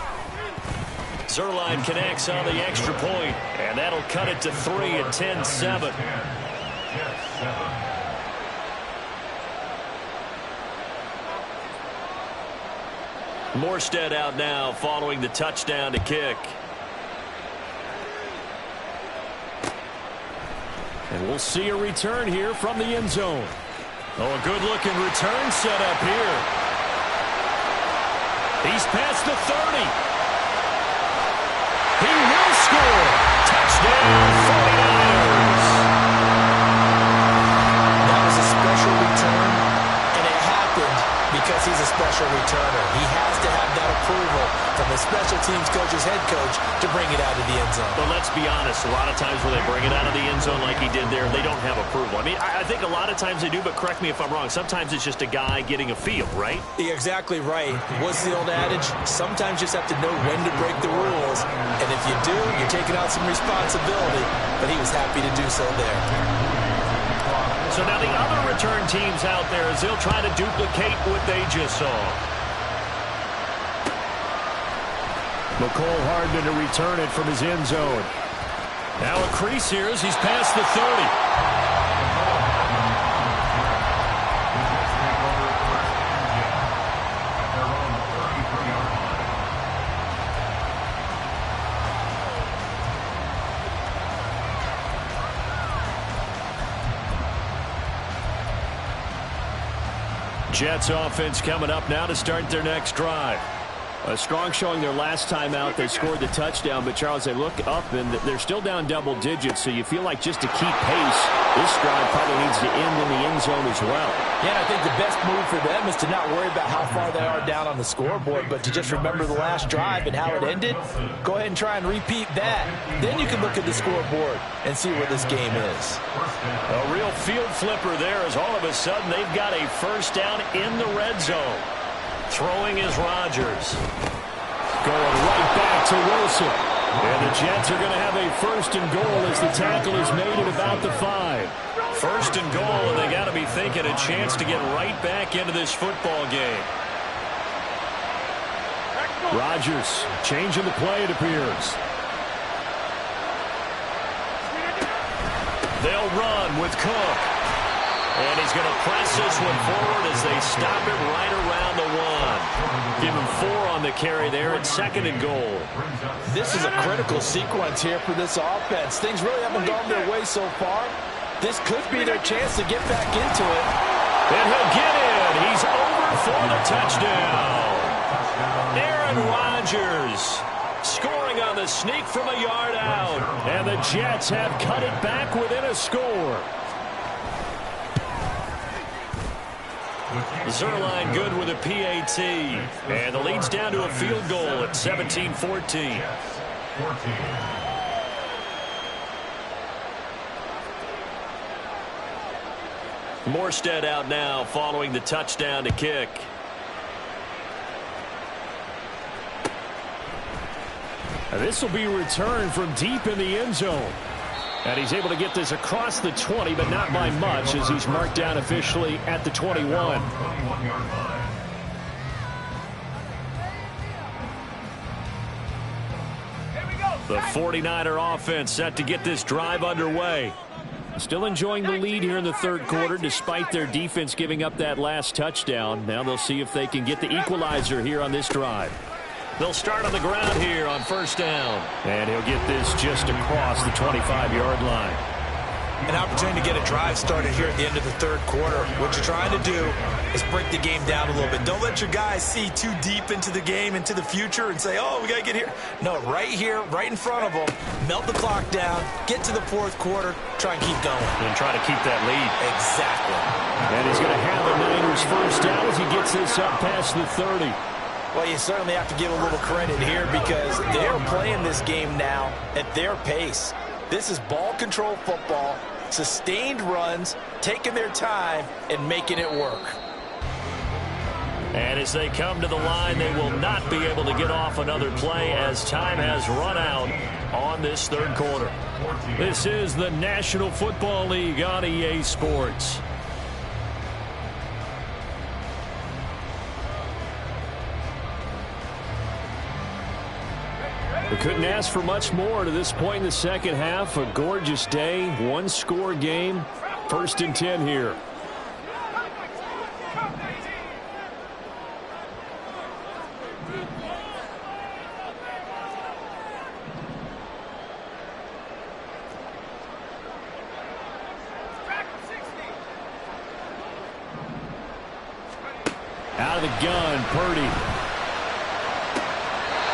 Zuerlein connects on the extra point, and that'll cut it to 3 at 10-7. Morstead out now following the touchdown to kick. And we'll see a return here from the end zone. Oh, a good-looking return set up here. He's past the 30. He will score. Touchdown, 49ers. That was a special return, and it happened because he's a special returner. He has to have that approval from the special teams coach's head coach to bring it out of the end zone. But let's be honest, a lot of times when they bring it out of the end zone like he did there, they don't have approval. I mean, I think a lot of times they do, but correct me if I'm wrong. Sometimes it's just a guy getting a feel, right? You're exactly right. What's the old adage? Sometimes you just have to know when to break the rules. And if you do, you're taking out some responsibility. But he was happy to do so there. So now the other return teams out there as they'll try to duplicate what they just saw. McCole Hardman to return it from his end zone. Now a crease here as he's past the 30. Jets offense coming up now to start their next drive. A strong showing their last time out. They scored the touchdown, but Charles, they look up and they're still down double digits, so you feel like just to keep pace, this drive probably needs to end in the end zone as well. Yeah, and I think the best move for them is to not worry about how far they are down on the scoreboard, but to just remember the last drive and how it ended. Go ahead and try and repeat that. Then you can look at the scoreboard and see where this game is. A real field flipper there as all of a sudden they've got a first down in the red zone. Throwing is Rodgers. Going right back to Wilson. And the Jets are going to have a first and goal as the tackle is made at about the 5. First and goal, and they got to be thinking a chance to get right back into this football game. Rodgers changing the play, it appears. They'll run with Cook. And he's going to press this one forward as they stop it right around the 1. Give him 4 on the carry there at second and goal. This is a critical sequence here for this offense. Things really haven't gone their way so far. This could be their chance to get back into it. And he'll get in. He's over for the touchdown. Aaron Rodgers scoring on the sneak from a yard out. And the Jets have cut it back within a score. Zuerlein good with a PAT. And the lead's down to a field goal at 17-14. Morstead out now following the touchdown to kick. And this will be returned from deep in the end zone. And he's able to get this across the 20, but not by much, as he's marked down officially at the 21. The 49er offense set to get this drive underway. Still enjoying the lead here in the third quarter, despite their defense giving up that last touchdown. Now they'll see if they can get the equalizer here on this drive. They'll start on the ground here on first down. And he'll get this just across the 25-yard line. An opportunity to get a drive started here at the end of the third quarter. What you're trying to do is break the game down a little bit. Don't let your guys see too deep into the game, into the future, and say, oh, we got to get here. No, right here, right in front of them, melt the clock down, get to the fourth quarter, try and keep going. And try to keep that lead. Exactly. And he's going to have the Niners first down as he gets this up past the 30. Well, you certainly have to give a little credit here because they're playing this game now at their pace. This is ball control football, sustained runs, taking their time, and making it work. And as they come to the line, they will not be able to get off another play as time has run out on this third quarter. This is the National Football League on EA Sports. We couldn't ask for much more to this point in the second half. A gorgeous day, one-score game. 1st and 10 here. Out of the gun, Purdy.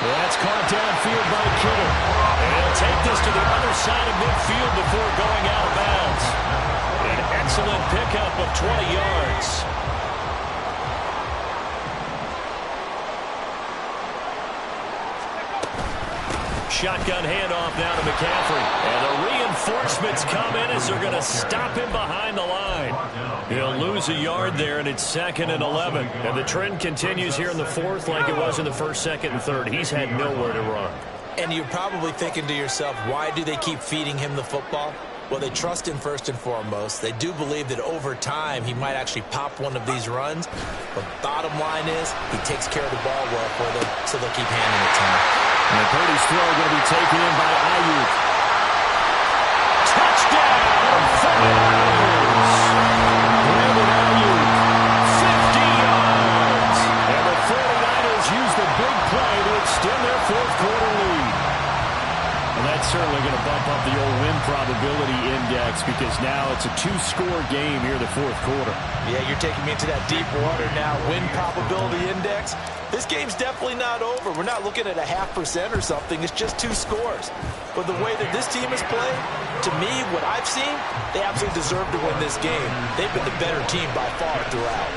That's caught downfield by Kittle. And he'll take this to the other side of midfield before going out of bounds. An excellent pickup of 20 yards. Shotgun handoff now to McCaffrey. And the reinforcements come in as they're going to stop him behind the line. He'll lose a yard there, and it's 2nd and 11. And the trend continues here in the 4th like it was in the 1st, 2nd, and 3rd. He's had nowhere to run. And you're probably thinking to yourself, why do they keep feeding him the football? Well, they trust him first and foremost. They do believe that over time he might actually pop one of these runs. But bottom line is he takes care of the ball well for them, so they'll keep handing it to him. And Purdy's throw going to be taken in by Ayuk. Touchdown, 49ers! Brandon Ayuk, 50 yards! And the 49ers use the big play to extend their 4th quarter lead. And that's certainly going to bump up the old win probability index because now it's a 2-score game here in the 4th quarter. Yeah, you're taking me into that deep water now. Win probability index. This game's definitely not over. We're not looking at a 0.5% or something. It's just 2 scores. But the way that this team has played, to me, what I've seen, they absolutely deserve to win this game. They've been the better team by far throughout.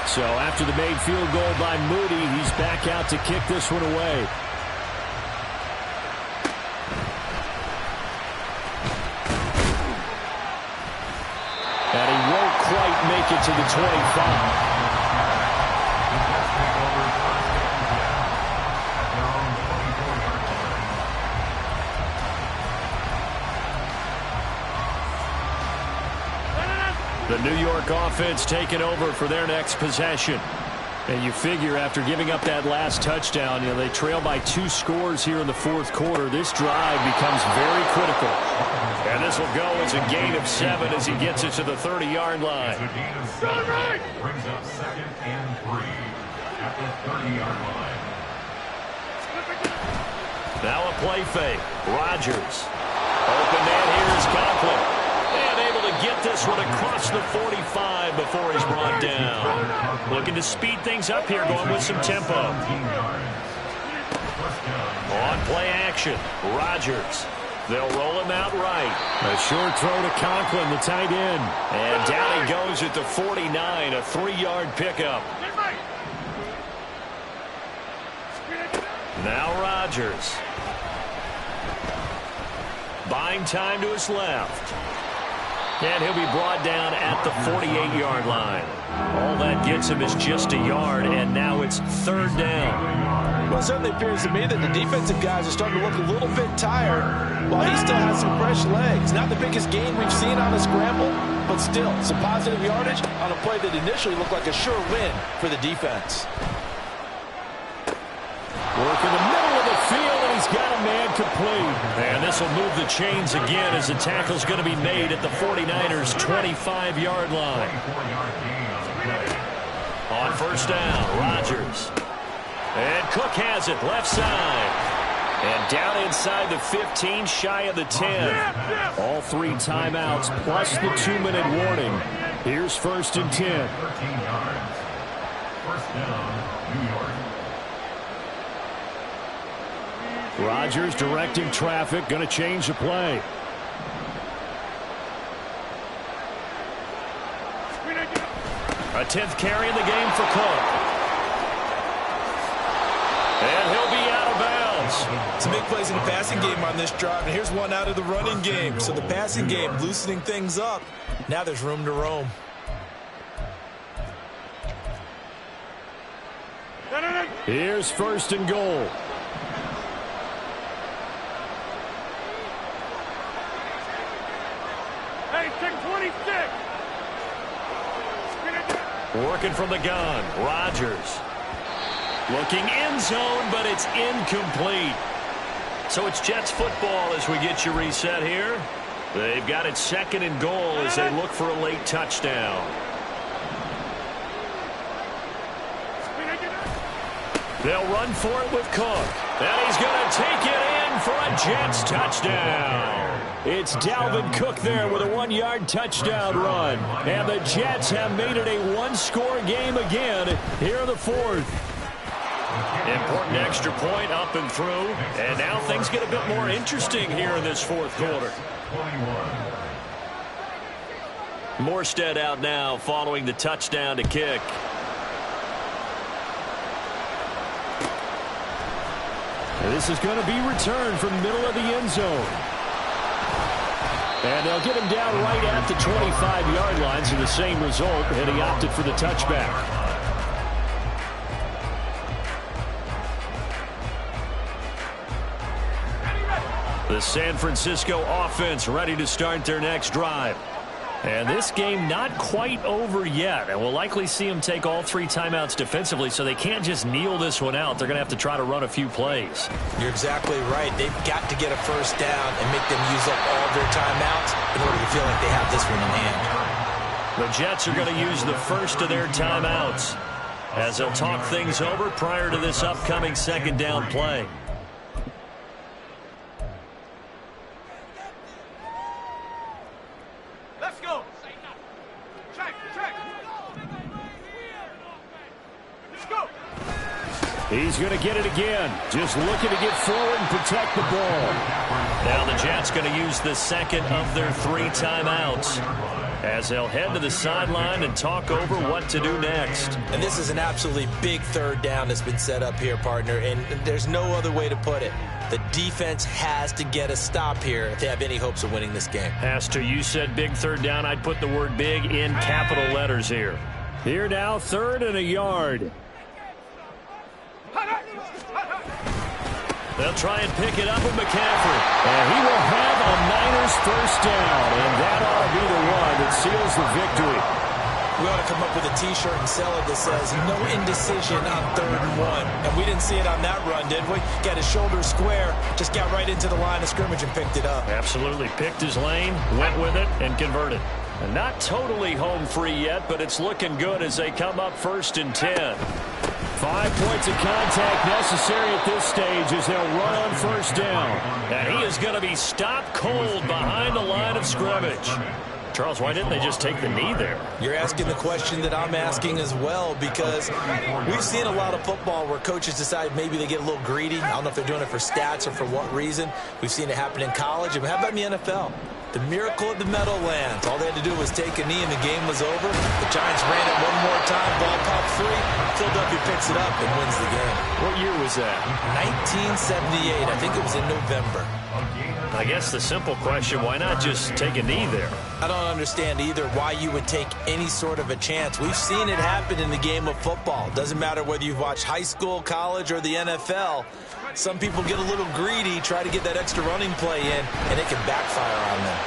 So after the made field goal by Moody, he's back out to kick this one away. And he won't quite make it to the 25. The New York offense taking over for their next possession. And you figure after giving up that last touchdown, they trail by 2 scores here in the 4th quarter. This drive becomes very critical. And this will go as a gain of 7 as he gets it to the 30-yard line. Brings up 2nd and 3 at the 30-yard line. Now a play fake. Rodgers. Open man here is Conklin. And able to get this one across the 45 before he's brought down. Looking to speed things up here, going with some tempo. On play action, Rodgers. They'll roll him out right. A short throw to Conklin, the tight end. And down he goes at the 49, a 3-yard pickup. Now Rodgers. Buying time to his left. And he'll be brought down at the 48-yard line. All that gets him is just a yard, and now it's 3rd down. Well, it certainly appears to me that the defensive guys are starting to look a little bit tired while he still has some fresh legs. Not the biggest gain we've seen on a scramble, but still some positive yardage on a play that initially looked like a sure win for the defense. Work in the middle of the field, and he's got a man complete. And this will move the chains again as the tackle's going to be made at the 49ers' 25-yard line. On 1st down, Rodgers. And Cook has it, left side. And down inside the 15, shy of the 10. All 3 timeouts plus the 2-minute warning. Here's 1st and 10. 13 yards. 1st down, New York. Rodgers directing traffic, going to change the play. A 10th carry in the game for Cook. And he'll be out of bounds. Some big plays in the passing game on this drive, and here's one out of the running game. So the passing game loosening things up. Now there's room to roam. Here's 1st and goal. Hey, take 26. Working from the gun, Rodgers. Looking end zone, but it's incomplete. So it's Jets football as we get you reset here. They've got it 2nd and goal as they look for a late touchdown. They'll run for it with Cook. And he's going to take it in for a Jets touchdown. It's Dalvin Cook there with a 1-yard touchdown run. And the Jets have made it a one-score game again here in the 4th. Important extra point up and through. And now things get a bit more interesting here in this 4th quarter. Morstead out now following the touchdown to kick. And this is going to be returned from the middle of the end zone. And they'll get him down right at the 25-yard line, so the same result, and he opted for the touchback. The San Francisco offense ready to start their next drive. And this game not quite over yet. And we'll likely see them take all 3 timeouts defensively, so they can't just kneel this one out. They're going to have to try to run a few plays. You're exactly right. They've got to get a first down and make them use up all their timeouts in order to feel like they have this one in hand. The Jets are going to use the first of their timeouts as they'll talk things over prior to this upcoming 2nd down play. He's going to get it again. Just looking to get forward and protect the ball. Now the Jets going to use the 2nd of their 3 timeouts as they'll head to the sideline and talk over what to do next. And this is an absolutely big 3rd down that's been set up here, partner, and there's no other way to put it. The defense has to get a stop here if they have any hopes of winning this game. Has to. You said big 3rd down. I'd put the word big in capital letters here. Here now, 3rd and a yard. They'll try and pick it up with McCaffrey. And he will have a Niners first down. And that ought to be the one that seals the victory. We ought to come up with a T-shirt and sell it that says, no indecision on 3rd and 1. And we didn't see it on that run, did we? Got his shoulders square, just got right into the line of scrimmage and picked it up. Absolutely. Picked his lane, went with it, and converted. And not totally home free yet, but it's looking good as they come up 1st and 10. 5 points of contact necessary at this stage as they'll run on 1st down. And he is going to be stopped cold behind the line of scrimmage. Charles, why didn't they just take the knee there? You're asking the question that I'm asking as well, because we've seen a lot of football where coaches decide maybe they get a little greedy. I don't know if they're doing it for stats or for what reason. We've seen it happen in college. And how about in the NFL? The miracle of the Meadowlands. All they had to do was take a knee and the game was over. The Giants ran it one more time. Ball popped free. Philadelphia picks it up and wins the game. What year was that? 1978. I think it was in November. I guess the simple question, why not just take a knee there? I don't understand either why you would take any sort of a chance. We've seen it happen in the game of football. Doesn't matter whether you've watched high school, college, or the NFL. Some people get a little greedy, try to get that extra running play in, and it can backfire on them.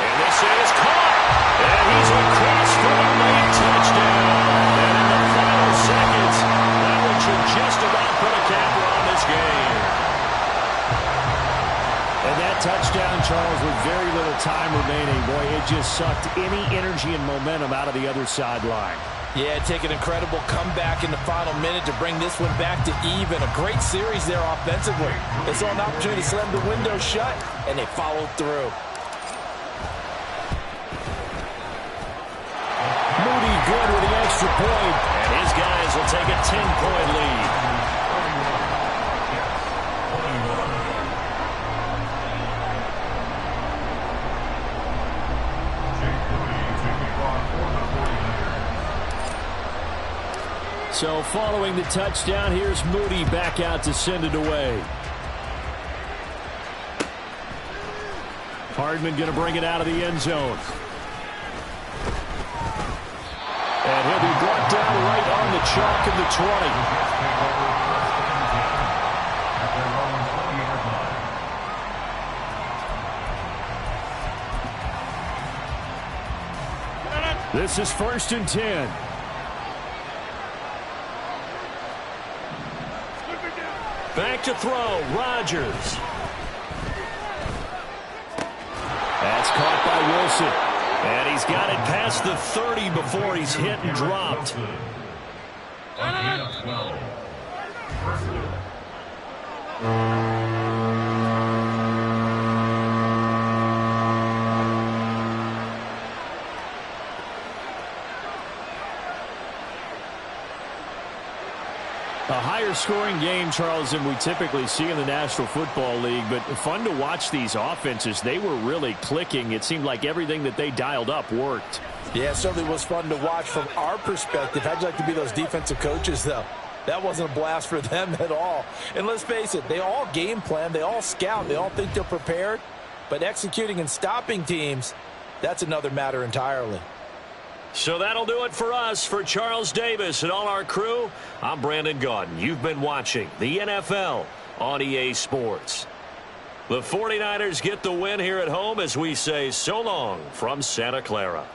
And this is caught. And he's across for a late touchdown. And in the final seconds, that one should just about put a capper on this game. And that touchdown, Charles, with very little time remaining, boy, it just sucked any energy and momentum out of the other sideline. Yeah, take an incredible comeback in the final minute to bring this one back to even. A great series there offensively. They saw an opportunity to slam the window shut, and they followed through. Moody good with the extra point. And his guys will take a 10-point lead. So following the touchdown, here's Moody back out to send it away. Hardman going to bring it out of the end zone. And he'll be brought down right on the chalk of the 20. This is 1st and 10. Back to throw, Rodgers. That's caught by Wilson. And he's got it past the 30 before he's hit and dropped. A higher scoring game, Charles, than we typically see in the National Football League, but fun to watch these offenses. They were really clicking. It seemed like everything that they dialed up worked. Yeah, it certainly was fun to watch from our perspective. How'd you like to be those defensive coaches, though? That wasn't a blast for them at all. And let's face it, they all game plan, they all scout, they all think they're prepared. But executing and stopping teams, that's another matter entirely. So that'll do it for us. For Charles Davis and all our crew, I'm Brandon Gaudin. You've been watching the NFL on EA Sports. The 49ers get the win here at home as we say so long from Santa Clara.